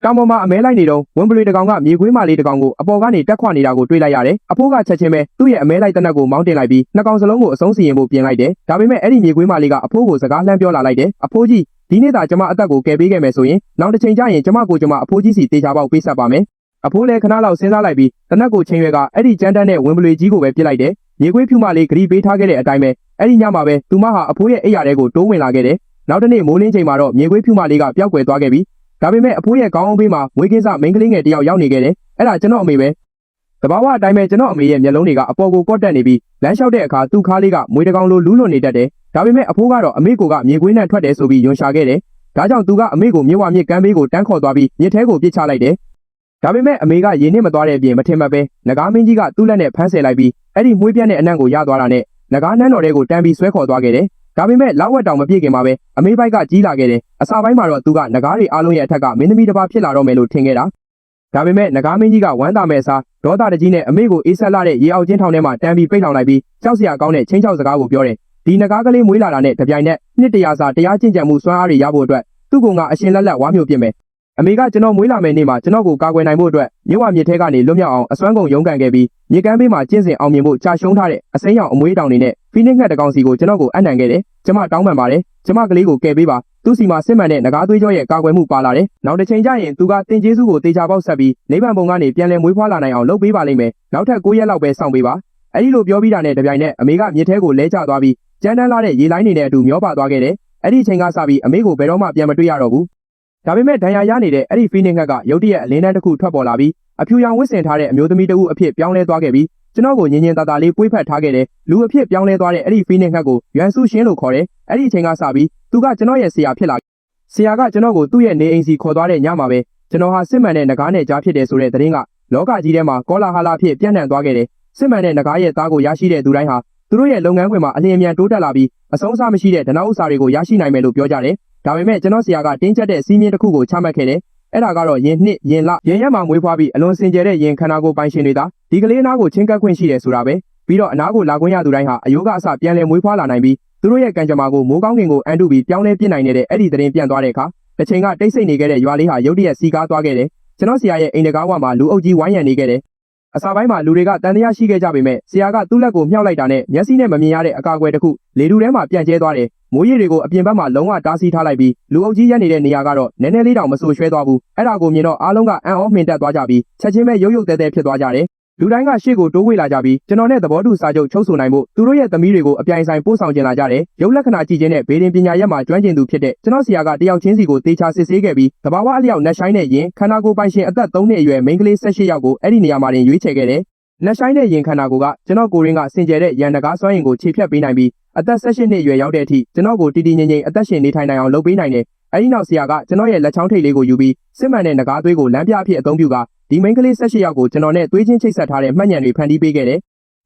တောင်ပေါ်မှာအမဲလိုက်နေတော့ဝင်ပလွေတကောင်ကမြေခွေးမလေးတကောင်ကိုအပေါ်ကနေတက်ခွနေတာကိုတွေ့လိုက်ရတယ်အဖိုးကချက်ချင်းပဲသူ့ရဲ့အမဲလိုက်တနက်ကိုမောင်းတင်လိုက်ပြီးနှစ်ကောင်စလုံးကိုအဆုံးစီရင်ဖို့ပြင်လိုက်တယ်ဒါပေမဲ့အဲ့ဒီမြေခွေးမလေးကအဖိုးကိုစကားလှမ်းပြောလာလိုက်တယ်အဖိုးကြီးဒီနေ့သာကျမအသက်ကိုကယ်ပေးခဲ့မယ်ဆိုရင်နောက်တစ်ချိန်ကျရင်ကျမအဖိုးကြီးစီတေချာပေါက်ပေးဆက်ပါမယ်အဖိုးလည်းခဏလောက်စဉ်းစားလိုက်ပြီးတနက်ကိုချိန်ရွယ်ကအဲ့ဒီကြမ်းတမ်းတဲ့ဝင်ပလွေကြီးကိုပဲပြစ်လိုက်တယ်မြေခွေးဖြူမလေးဂရီပေးထားခဲ့တဲ့အတိုင်းပဲအဲ့ဒီညမှာပဲသူမဟာအဖိုးရဲ့အိမ်ယာထဲကိုတိုးဝင်လာခဲ့တယ်နောက်တစ်နေ့မိုးလင်းချိန်မှာတော့မြေခွေးဖြူမလေးကပျောက်ကွယ်သွားခဲ့ပြီဒါပေမဲ့အဖိုးရဲ့ခေါင်းအောင်ဘေးမှာမွေးကင်းစမိန်းကလေးငယ်တယောက်ရောက်နေခဲ့တယ်အဲ့ဒါကျွန်တော်အမေပဲတဘာဝအတိုင်းပဲကျွန်တော်အမေရဲ့မျက်လုံးတွေကအပေါ်ကိုကော့တက်နေပြီးလမ်းလျှောက်တဲ့အခါသူ့ခါးလေးကမွေးတကောင်လိုလူးလွန်နေတတ်တယ်ဒါပေမဲ့အဖိုးကတော့အမေကိုကမြေခွေးနဲ့ထွက်တယ်ဆိုပြီးယွန်ရှာခဲ့တယ်ဒါကြောင့်သူကအမေကိုမြေဝမြစ်ကမ်းဘေးကိုတန်းခေါ်သွားပြီးမြစ်ထဲကိုပစ်ချလိုက်တယ်ဒါပေမဲ့အမေကရေနဲ့မသွားတဲ့အပြင်မထင်မှတ်ပဲငကားမင်းကြီးကသူ့လက်နဲ့ဖမ်းဆယ်လိုက်ပြီးအဲ့ဒီမွေးပြတ်တဲ့အနံ့ကိုရသွားတာနဲ့ငကားနန်းတော်တွေကိုတန်းပြီးဆွဲခေါ်သွားခဲ့တယ်ဒါပေမဲ့လောက်ဝက်တောင်မပြည့်ခင်မှာပဲအမေဘိုက်ကကြီးလာခဲ့တယ်အစာပိုင်းမှာတော့သူကငကားတွေအားလုံးရဲ့အထက်ကမင်းသမီးတစ်ပါးဖြစ်လာတော့မယ်လို့ထင်ခဲ့တာဒါပေမဲ့ငကားမင်းကြီးကဝမ်းသာမဲ့အစားဒေါသတကြီးနဲ့အမေကိုအေးဆက်လာတဲ့ရေအောက်ချင်းထောင်ထဲမှာတန်းပြီးပိတ်ထောင်လိုက်ပြီးကြောက်စရာကောင်းတဲ့ချင်းချောက်စကားကိုပြောတယ်ဒီငကားကလေးမွေးလာတာနဲ့တပြိုင်နက်နှစ်တရာစာတရားကျင့်ကြံမှုစွမ်းအားတွေရဖို့အတွက်သူ့ကအရှင်လက်လက်ဝါမျိုးပြစ်မယ်အမေကကျွန်တော်မွေးလာမယ့်နေ့မှာကျွန်တော်ကိုကာကွယ်နိုင်ဖို့အတွက်မြစ်ဝမြစ်ထဲကနေလွတ်မြောက်အောင်အစွမ်းကုန်ရုန်းကန်ခဲ့ပြီးမြေကမ်းဘေးမှာကျင့်စဉ်အောင်မြင်ဖို့ကြာရှုံးထားတဲ့အစိမ်းရောင်အမွေးတောင်တွေနဲ့ဖီနစ်ငှက်တကောင်စီကိုကျွန်တော်ကိုအံ့နံခဲ့တယ်ကျွန်မတောင်းပန်ပါတယ်ကျွန်မကလေးကိုကယ်ပေးပါသူ့စီမှာစစ်မှန်တဲ့ငကားသွေးကြောရဲ့ကာကွယ်မှုပါလာတယ်နောက်တစ်ချိန်ကျရင်သူကတင်ကျေးစုကိုတေချာပေါက်ဆက်ပြီးနိဗ္ဗာန်ဘုံကနေပြန်လည်မွေးဖွားလာနိုင်အောင်လုပ်ပေးပါလိမ့်မယ်နောက်ထပ်9ရက်လောက်ပဲစောင့်ပေးပါအဲဒီလိုပြောပြီးတာနဲ့တပြိုင်နက်အမေကမြစ်ထဲကိုလဲကျသွားပြီးကြမ်းတမ်းလာတဲ့ရေလိုင်းတွေနဲ့အတူမျောပါသွားခဲ့တယ်အဲ့ဒီအချိန်ကစပြီးအမေကိုဘယ်တော့မှပြန်မတွေ့ရတော့ဘူးဒါပေမဲ့ဒဏ်ရာရနေတဲ့အဲ့ဒီဖီနစ်ငှက်ကရုတ်တရက်အလင်းတန်းတစ်ခုထွက်ပေါ်လာပြီးအဖြူရောင်ဝတ်ဆင်ထားတဲ့အမျိုးသမီးတဦးအဖြစ်ပြောင်းလဲသွားခဲ့ပြီးကျွန်တော်ကိုညင်ညင်တာတာလေးပွေးဖက်ထားခဲ့တယ်လူအဖြစ်ပြောင်းလဲသွားတဲ့အဲ့ဒီဖီနစ်ငှက်ကိုရွမ်စုရှင်းလို့ခေါ်တယ်အဲ့ဒီအချိန်ကစပြီးသူကကျွန်တော်ရဲ့ဆရာဖြစ်လာဆရာကကျွန်တော်ကိုသူ့ရဲ့နေအိမ်စီခေါ်သွားတဲ့ညမှာပဲကျွန်တော်ဟာစစ်မှန်တဲ့နဂါးနဲ့ကြားဖြစ်တယ်ဆိုတဲ့သတင်းကလောကကြီးထဲမှာကောလာဟလအဖြစ်ပြန့်နှံ့သွားခဲ့တယ်စစ်မှန်တဲ့နဂါးရဲ့သားကိုရရှိတဲ့သူတိုင်းဟာသူတို့ရဲ့လုပ်ငန်းခွင်မှာအလျင်အမြန်တိုးတက်လာပြီးအဆုံးအစမရှိတဲ့ဒနာဥစ္စာတွေကိုရရှိနိုင်မယ်လို့ပြောကြတယ်ဒါပေမဲ့ကျွန်တော်ဆရာကတင်းကျပ်တဲ့စီးမြင့်တစ်ခုကိုချမှတ်ခဲ့တယ်အဲ့ဒါကတော့ရင်နှစ်ရင်လရင်ရက်မှာမွေးဖွားပြီးအလွန်စင်ကြယ်တဲ့ရင်ခန္ဓာကိုယ်ပိုင်ရှင်တွေသာဒီကလေးအနားကိုချင်းကပ်ခွင့်ရှိတယ်ဆိုတာပဲပြီးတော့အနားကိုလာခွင့်ရသူတိုင်းဟာအယုကအစပြန်လည်မွေးဖွားလာနိုင်ပြီးသူတို့ရဲ့ကံကြမ္မာကိုမိုးကောင်းကင်ကိုအန်တုပြီးပြောင်းလဲပြစ်နိုင်တဲ့အဲ့ဒီသတင်းပြန့်သွားတဲ့အခါတစ်ချိန်ကတိတ်ဆိတ်နေခဲ့တဲ့ရွာလေးဟာရုတ်တရက်စီကားသွားခဲ့တယ်ကျွန်တော်ဆရာရဲ့အိမ်တကားဝမှာလူအုပ်ကြီးဝိုင်းရံနေခဲ့တယ်အစာပိုင်းမှာလူတွေကတန်တရားရှိခဲ့ကြပေမဲ့ဆရာကသူ့လက်ကိုမြှောက်လိုက်တာနဲ့မျက်စိနဲ့မမြင်ရတဲ့အကာအကွယ်တစ်ခုလေတူထဲမှာပြန့်ကျဲသွားတယ်မိုးရေတွေကိုအပြင်ဘက်မှာလုံးဝတားဆီးထားလိုက်ပြီးလူအုပ်ကြီးရက်နေတဲ့နေရာကတော့နည်းနည်းလေးတောင်မဆူရွှဲသွားဘူးအဲ့ဒါကိုမြင်တော့အားလုံးကအံ့ဩမှင်တက်သွားကြပြီးချက်ချင်းပဲရုပ်ရုပ်သဲသဲဖြစ်သွားကြတယ်လူတိုင်းကရှေ့ကိုတိုးဝေးလာကြပြီးကျွန်တော်နဲ့သဘောတူစာချုပ်ချုပ်ဆိုနိုင်ဖို့သူတို့ရဲ့သမီးတွေကိုအပြိုင်ဆိုင်ပို့ဆောင်ကျင်လာကြတယ်ရုပ်လက္ခဏာကြည့်ခြင်းနဲ့ဘေးရင်ပညာရက်မှာကျွမ်းကျင်သူဖြစ်တဲ့ကျွန်တော်ဆရာကတယောက်ချင်းစီကိုတေချာစစ်ဆေးခဲ့ပြီးတဘာဝအလျောက်နက်ရှိုင်းတဲ့ရင်ခန္ဓာကိုယ်ပိုင်ရှင်အသက်3နှစ်အရွယ်မိန်းကလေး18ယောက်ကိုအဲ့ဒီနေရာမှာတင်ရွေးချယ်ခဲ့တယ်နက်ရှိုင်းတဲ့ရင်ခန္ဓာကိုယ်ကကျွန်တော်ကိုရင်းကစင်ကြယ်တဲ့ရန်တကားစွမ်းရင်ကိုခြေဖြတ်ပေးနိုင်ပြီးအသက်18နှစ်အရွယ်ရောက်တဲ့အထိကျွန်တော်ကိုတည်တည်ငြိမ်ငြိမ်အသက်ရှင်နေထိုင်နိုင်အောင်လုပ်ပေးနိုင်တယ်အဲဒီနောက်ဆရာကကျွန်တော်ရဲ့လက်ချောင်းထိပ်လေးကိုယူပြီးစစ်မှန်တဲ့ငကားသွေးကိုလမ်းပြအဖြစ်အသုံးပြုကဒီမိန်းကလေး18ယောက်ကိုကျွန်တော်နဲ့သွေးချင်းချိတ်ဆက်ထားတဲ့မှတ်ဉာဏ်တွေဖန်တီးပေးခဲ့တယ်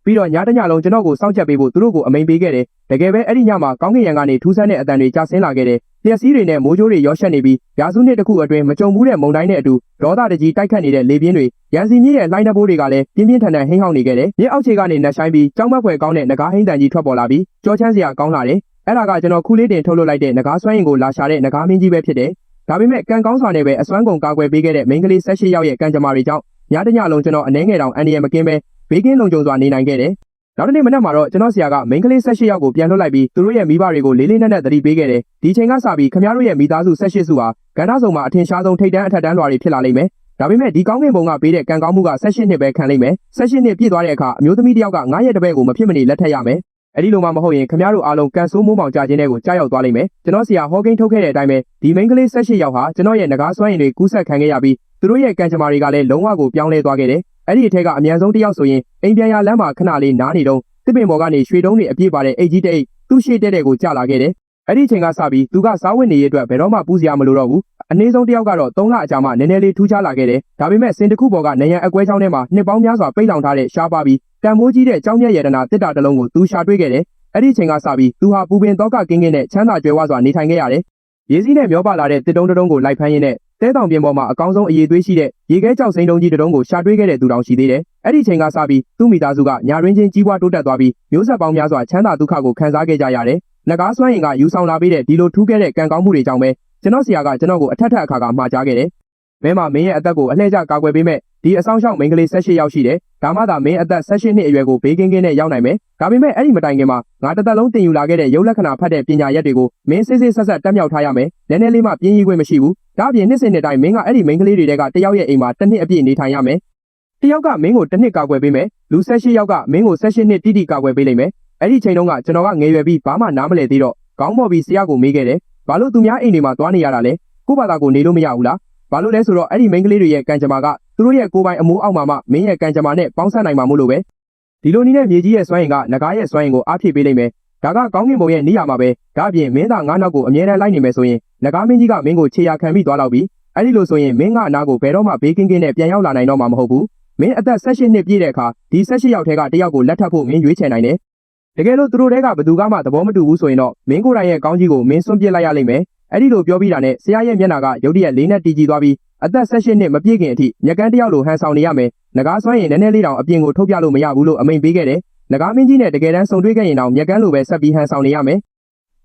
ပြီးတော့ညတညလုံးကျွန်တော်ကိုစောင့်ကြပ်ပေးဖို့သူတို့ကိုအမိန်ပေးခဲ့တယ်တကယ်ပဲအဲ့ဒီညမှာကောင်းကင်ယံကနေထူးဆန်းတဲ့အတန်တွေကျဆင်းလာခဲ့တယ်လျှက်စီးတွေနဲ့မိုးကြိုးတွေရောရှက်နေပြီးရာစုနှစ်တစ်ခုအတွင်းမကြုံဘူးတဲ့မုန်တိုင်းနဲ့အတူဒေါသတကြီးတိုက်ခတ်နေတဲ့လေပြင်းတွေရန်စီမြင့်တဲ့လှိုင်းတဘိုးတွေကလည်းပြင်းပြင်းထန်ထန်ဟိမ့်ဟောင်းနေခဲ့တယ်မြစ်အောက်ခြေကနေနှက်ဆိုင်ပြီးကြောင်းမက်ဖွယ်ကောင်းတဲ့ငကားဟိမ့်တန်ကြီးထွက်ပေါ်လာပြီးကြောချမ်းစရာကောင်းလာတယ်အဲ့ဒါကကျွန်တော်ခူးလေးတင်ထုတ်လုပ်လိုက်တဲ့ငကားစွမ်းရင်ကိုလာရှာတဲ့ငကားမင်းကြီးပဲဖြစ်တယ်ဒါပေမဲ့ကံကောင်းစွာနဲ့ပဲအစွမ်းကုန်ကာကွယ်ပေးခဲ့တဲ့မိန်းကလေး18ယောက်ရဲ့ကံကြမ္မာတွေကြောင့်ညတညလုံးကျွန်တော်အနှဲငယ်တောင်အန်ဒီရမကင်းပဲဘေးကင်းလုံခြုံစွာနေနိုင်ခဲ့တယ်နောက်တစ်နေ့မနက်မှာတော့ကျွန်တော်ဆရာကမိန်းကလေး18ယောက်ကိုပြန်လွှတ်လိုက်ပြီးသူတို့ရဲ့မိဘတွေကိုလေးလေးနက်နက်သတိပေးခဲ့တယ်ဒီချိန်ကစပြီးခင်ဗျားတို့ရဲ့မိသားစု18စုဟာကဏ္ဍစုံမှာအထင်ရှားဆုံးထိပ်တန်းအထက်တန်းလွှာတွေဖြစ်လာလိမ့်မယ်ဒါပေမဲ့ဒီကောင်းကင်ဘုံကပေးတဲ့ကံကောင်းမှုက18နှစ်ပဲခံလိမ့်မယ်18နှစ်ပြည့်သွားတဲ့အခါအမျိုးသမီးတစ်ယောက်က9ရက်တပည့်ကိုမဖြစ်မနေလက်ထပ်ရမယ်အဲ့ဒီလိုမှမဟုတ်ရင်ခင်ဗျားတို့အားလုံးကန်ဆိုးမိုးမောင်ကြခြင်းတွေကိုကြားရောက်သွားလိမ့်မယ်ကျွန်တော်ဆရာဟောကိန်းထုတ်ခဲ့တဲ့အတိုင်းပဲဒီမိန်းကလေး18ယောက်ဟာကျွန်တော်ရဲ့ငကားစွမ်းရည်တွေကူးဆက်ခံခဲ့ရပြီးသူတို့ရဲ့ကံကြမ္မာတွေကလည်းလုံးဝကိုပြောင်းလဲသွားခဲ့တယ်အဲ့ဒီအထက်ကအများဆုံးတစ်ယောက်ဆိုရင်အိမ်ပြန်ရလမ်းမှာခဏလေးနားနေတော့တစ်ပင်ပေါ်ကနေရွှေတုံးတွေအပြည့်ပါတဲ့အိတ်ကြီးတဲ့အိတ်သူ့ရှေ့တဲ့ကိုကျလာခဲ့တယ်အဲ့ဒီအချိန်ကစပြီးသူကစားဝတ်နေရေးအတွက်ဘယ်တော့မှပူးစရာမလိုတော့ဘူးအနည်းဆုံးတစ်ယောက်ကတော့3လအကြာမှနည်းနည်းလေးထူးခြားလာခဲ့တယ်ဒါပေမဲ့စင်တစ်ခုပေါ်ကနေရန်အကွဲချောင်းထဲမှာနှစ်ပေါင်းများစွာပိတ်လောင်ထားတဲ့ရှားပါပြီးတန်မိုးကြီးတဲ့ကြောင်းမြတ်ရတနာတစ်တာတစ်လုံးကိုသူရှာတွေ့ခဲ့တယ်အဲ့ဒီအချိန်ကစပြီးသူဟာပူပင်တော့ကကင်းကင်းနဲ့ချမ်းသာကြွယ်ဝစွာနေထိုင်ခဲ့ရတယ်ရေစီးနဲ့မျောပါလာတဲ့တစ်တုံးတုံးကိုလိုက်ဖမ်းရင်းနဲ့တဲတောင်ပြင်ပေါ်မှာအကောင်းဆုံးအရေးသွေးရှိတဲ့ရေခဲကြောက်စိမ်းတုံးကြီးတုံးကိုရှာတွေ့ခဲ့တဲ့သူတောင်ရှိသေးတယ်။အဲ့ဒီချိန်ကစပြီးသူ့မိသားစုကညာရင်းချင်းကြီးပွားတိုးတက်သွားပြီးမျိုးဆက်ပေါင်းများစွာချမ်းသာဒုက္ခကိုခံစားခဲ့ကြရတယ်။နဂါးစွမ်းရင်ကယူဆောင်လာပေးတဲ့ဒီလိုထူးခဲ့တဲ့ကံကောင်းမှုတွေကြောင့်ပဲကျွန်တော်ဆရာကကျွန်တော်ကိုအထက်ထက်အခါကမှာကြားခဲ့တယ် မင်းမမင်းရဲ့အသက်ကိုအလှည့်ကျကာကွယ်ပေးမဲ့ဒီအဆောင်ရှောက်မိန်းကလေး18ယောက်ရှိတယ်ဒါမှသာမင်းအသက်18နှစ်အရွယ်ကိုဘေးကင်းကင်းနဲ့ရောက်နိုင်မယ်ဒါပေမဲ့အဲ့ဒီမတိုင်ခင်မှာငါတစ်သက်လုံးတင်ယူလာခဲ့တဲ့ရုပ်လက္ခဏာဖတ်တဲ့ပညာရက်တွေကိုမင်းစစ်စစ်ဆက်ဆက်တက်မြောက်ထားရမယ်နည်းနည်းလေးမှပြင်းရည်ခွင့်မရှိဘူးဒါအပြင်နှစ်စဉ်နှစ်တိုင်းမင်းကအဲ့ဒီမိန်းကလေးတွေကတယောက်ရဲ့အိမ်မှာတစ်နှစ်အပြည့်နေထိုင်ရမယ်တယောက်ကမင်းကိုတစ်နှစ်ကာကွယ်ပေးမယ်လူ18ယောက်ကမင်းကို18နှစ်တိတိကာကွယ်ပေးလိမ့်မယ်အဲ့ဒီချိန်တုန်းကကျွန်တော်ကငယ်ရွယ်ပြီးဘာမှနားမလည်သေးတော့ခေါင်းပေါ်ပြီးဆရာကိုမေးခဲ့တယ်ဘာလို့သူများအိမ်တွေမှာသွားနေရတာလဲကို့ဘာသာကိုနေလို့မရဘူးလားဘာလို့လဲဆိုတော့အဲ့ဒီမိန်းကလေးတွေရဲ့ကံကြမ္မာကသူတို့ရဲ့ကိုယ်ပိုင်အမိုးအောက်မှာမှမင်းရဲ့ကံကြမ္မာနဲ့ပေါင်းစပ်နိုင်မှာမို့လို့ပဲဒီလိုနည်းနဲ့မြေကြီးရဲ့စွမ်းအင်ကငကားရဲ့စွမ်းအင်ကိုအားဖြည့်ပေးလိမ့်မယ်ဒါကကောင်းကင်ဘုံရဲ့နေရာမှာပဲဒါအပြင်မင်းသားငါးနောက်ကိုအမြဲတမ်းလိုက်နေမယ်ဆိုရင်ငကားမင်းကြီးကမင်းကိုခြေရာခံပြီးသွားတော့ပြီအဲ့ဒီလိုဆိုရင်မင်းကအနာကိုဘယ်တော့မှဘေးကင်းကင်းနဲ့ပြန်ရောက်လာနိုင်တော့မှာမဟုတ်ဘူးမင်းအသက်18နှစ်ပြည့်တဲ့အခါဒီ18ယောက်ထဲကတယောက်ကိုလက်ထပ်ဖို့မင်းရွေးချယ်နိုင်တယ်တကယ်လို့သူတို့တဲကဘသူကမှသဘောမတူဘူးဆိုရင်တော့မင်းကိုယ်တိုင်ရဲ့ကောင်းကြီးကိုမင်းစွန့်ပစ်လိုက်ရလိမ့်မယ်အဲ့ဒီလိုပြောပြီးတာနဲ့ဆရာရဲ့မျက်နှာကရုတ်တရက်လေးနဲ့တည်ကြည်သွားပြီးအသက်18နှစ်မပြည့်ခင်အထိညကန်းတယောက်လိုဟန်ဆောင်နေရမယ်ငကားစွမ်းရင်နည်းနည်းလေးတောင်အပြင်ကိုထုတ်ပြလို့မရဘူးလို့အမိန့်ပေးခဲ့တယ်ငကားမင်းကြီးနဲ့တကယ်တမ်းဆုံတွေ့ခဲ့ရင်တောင်ညကန်းလိုပဲဆက်ပြီးဟန်ဆောင်နေရမယ်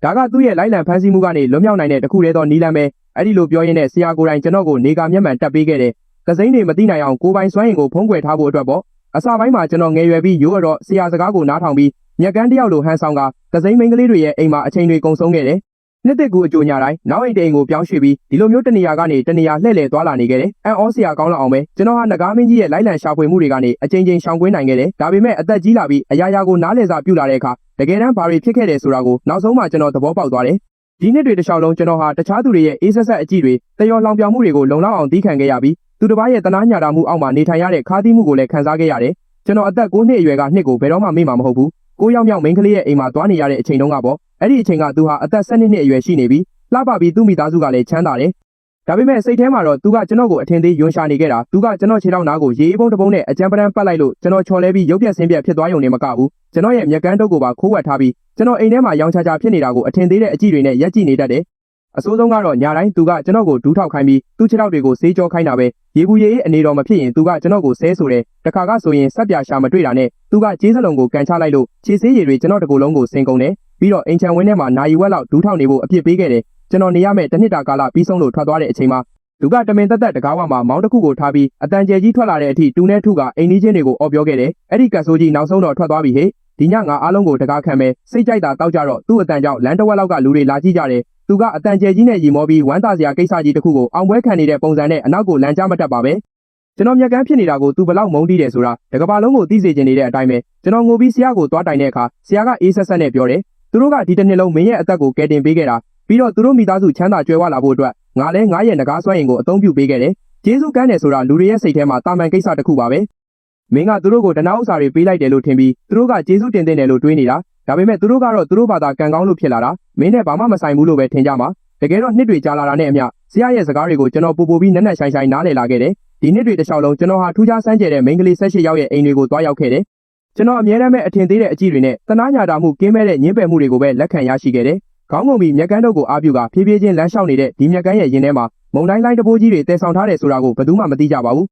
ဒါကသူ့ရဲ့လိုက်လံဖမ်းဆီးမှုကနေလွတ်မြောက်နိုင်တဲ့တခုတည်းသောနည်းလမ်းပဲအဲ့ဒီလိုပြောရင်းနဲ့ဆရာကိုယ်တိုင်ကျွန်တော်ကိုနေကာမျက်မှန်တက်ပေးခဲ့တယ်ကစိမ်းတွေမသိနိုင်အောင်ကိုယ်ပိုင်စွမ်းရင်ကိုဖုံးကွယ်ထားဖို့အတွက်ပေါ့အစပိုင်းမှာကျွန်တော်ငယ်ရွယ်ပြီးရိုးတော့ဆရာစကားကိုနားထောင်ပြီးညကန်းတယောက်လိုဟန်ဆောင်ကကစိမ်းမိန်းကလေးတွေရဲ့အိမ်မှာအချိန်တွေကုန်ဆုံးခဲ့တယ်နှစ်သက်ကူအကျိုးညတိုင်းနောက်အိမ်တိမ်ကိုပြောင်းရွှေ့ပြီးဒီလိုမျိုးတနေရာကနေတနေရာလှည့်လည်သွားလာနေခဲ့တယ်။အန်အောဆရာကောင်းလောက်အောင်ပဲကျွန်တော်ဟာငကားမင်းကြီးရဲ့လိုက်လံရှာဖွေမှုတွေကနေအချိန်ချင်းရှောင်ကွင်းနိုင်ခဲ့တယ်။ဒါပေမဲ့အသက်ကြီးလာပြီးအရာရာကိုနားလည်စာပြုလာတဲ့အခါတကယ်တမ်းဘာတွေဖြစ်ခဲ့တယ်ဆိုတာကိုနောက်ဆုံးမှကျွန်တော်သဘောပေါက်သွားတယ်။ဒီနှစ်တွေတစ်လျှောက်လုံးကျွန်တော်ဟာတခြားသူတွေရဲ့အေးဆက်ဆက်အကြည့်တွေတယောလောင်ပြောင်မှုတွေကိုလုံလောက်အောင်သိခံခဲ့ရပြီးသူတစ်ပါးရဲ့တနာညာတာမှုအောက်မှာနေထိုင်ရတဲ့ခါးသီးမှုကိုလည်းခံစားခဲ့ရတယ်။ကျွန်တော်အသက်9နှစ်အရွယ်ကနှစ်ကိုဘယ်တော့မှမေ့မှာမဟုတ်ဘူး။9ယောက်မြောက်မိန်းကလေးရဲ့အိမ်မှာသွားနေရတဲ့အချိန်တုန်းကပေါ့အဲ့ဒီအချိန်ကသူဟာအသက်12နှစ်အရွယ်ရှိနေပြီးလှပပြီးသူ့မိသားစုကလည်းချမ်းသာတယ်။ဒါပေမဲ့စိတ်ထဲမှာတော့သူကကျွန်တော်ကိုအထင်သေးယွန်ရှာနေခဲ့တာသူကကျွန်တော်ခြေထောက်နားကိုရေအေးပုံးတစ်ပုံးနဲ့အကြမ်းပတမ်းပတ်လိုက်လို့ကျွန်တော်ချော်လဲပြီးရုပ်ပြက်ဆင်းပြက်ဖြစ်သွားရုံနဲ့မကဘူးကျွန်တော်ရဲ့မျက်ကန်းတုပ်ကိုပါခိုးဝှက်ထားပြီးကျွန်တော်အိမ်ထဲမှာရောင်ချာချာဖြစ်နေတာကိုအထင်သေးတဲ့အကြည့်တွေနဲ့ရက်ကြည့်နေတတ်တယ်။အဆိုးဆုံးကတော့ညတိုင်းသူကကျွန်တော်ကိုဒူးထောက်ခိုင်းပြီးသူ့ခြေထောက်တွေကိုဆေးကြောခိုင်းတာပဲရေဘူးရေအေးအနေတော်မဖြစ်ရင်သူကကျွန်တော်ကိုဆဲဆိုတယ်တခါကဆိုရင်ဆက်ပြရှာမတွေ့တာနဲ့သူကကျေးစလုံးကိုကန်ချလိုက်လို့ခြေဆေးရည်တွေကျွန်တော်တကူလုံးကိုဆင်ကုန်တယ်ပြီးတော့အိမ်ချန်ဝင်းထဲမှာနာရီဝက်လောက်ဒူးထောက်နေဖို့အပြစ်ပေးခဲ့တယ်ကျွန်တော်နေရမယ့်တစ်နှစ်တာကာလပြီးဆုံးလို့ထွက်သွားတဲ့အချိန်မှာသူကတမင်တက်တက်တကားဝမှာမောင်းတစ်ခုကိုထားပြီးအတန်ကျဲကြီးထွက်လာတဲ့အထိတူနဲ့ထုကအိမ်နီးချင်းတွေကိုအော်ပြောခဲ့တယ်အဲ့ဒီကတ်ဆိုးကြီးနောက်ဆုံးတော့ထွက်သွားပြီဟေ့ဒီညငါအားလုံးကိုတကားခံမယ်စိတ်ကြိုက်တာတောက်ကြတော့သူ့အတန်ကြောင့်လမ်းတစ်ဝက်လောက်ကလူတွေလာကြည့်ကြတယ်သူကအတန်ကျဲကြီးနဲ့ရီမောပြီးဝမ်းသာစရာကိစ္စကြီးတစ်ခုကိုအောင်ပွဲခံနေတဲ့ပုံစံနဲ့အနောက်ကိုလမ်းကြားမတက်ပါပဲကျွန်တော်မျက်ကန်းဖြစ်နေတာကိုသူဘလောက်မုန်းတီးတယ်ဆိုတာတကဘာလုံးကိုသိစေချင်နေတဲ့အတိုင်းပဲကျွန်တော်ငိုပြီးဆရာကိုသွားတိုင်တဲ့အခါဆရာကအေးဆက်ဆက်နဲ့ပြောတယ်သူတို့ကဒီတစ်နှစ်လုံးမင်းရဲ့အသက်ကိုကယ်တင်ပေးခဲ့တာပြီးတော့သူတို့မိသားစုချမ်းသာကြွယ်ဝလာဖို့အတွက်ငါလည်းငါရဲ့ငကားစွမ်းရင်ကိုအသုံးပြုပေးခဲ့တယ်ကျေးဇူးကမ်းတယ်ဆိုတာလူတွေရဲ့စိတ်ထဲမှာတာမန်ကိစ္စတစ်ခုပါပဲမင်းကသူတို့ကိုတနာဥစ္စာတွေပေးလိုက်တယ်လို့ထင်ပြီးသူတို့ကကျေးဇူးတင်တယ်လို့တွေးနေတာဒါပေမဲ့သူတို့ကတော့သူတို့ဘာသာကံကောင်းလို့ဖြစ်လာတာမင်းနဲ့ဘာမှမဆိုင်ဘူးလို့ပဲထင်ကြမှာတကယ်တော့နှစ်တွေကြာလာတာနဲ့အမျှဆရာရဲ့စကားတွေကိုကျွန်တော်ပို့ပြီးနက်နက်ရှိုင်းရှိုင်းနားလည်လာခဲ့တယ်ဒီနှစ်တွေတစ်လျှောက်လုံးကျွန်တော်ဟာထူးခြားဆန်းကျယ်တဲ့မိန်းကလေး18ယောက်ရဲ့အိမ်တွေကိုတွားရောက်ခဲ့တယ်ကျွန်တော်အမြဲတမ်းပဲအထင်သေးတဲ့အကြည့်တွေနဲ့တနာညာတာမှုကင်းမဲ့တဲ့ညှင်းပယ်မှုတွေကိုပဲလက်ခံရရှိခဲ့တယ်ခေါင်းငုံပြီးမျက်ကန်းတုပ်ကိုအားပြုကဖြည်းဖြည်းချင်းလမ်းလျှောက်နေတဲ့ဒီမျက်ကန်းရဲ့ရင်ထဲမှာမုံတိုင်းလိုင်းတပိုးကြီးတွေတည်ဆောင်ထားတယ်ဆိုတာကိုဘယ်သူမှမသိကြပါဘူး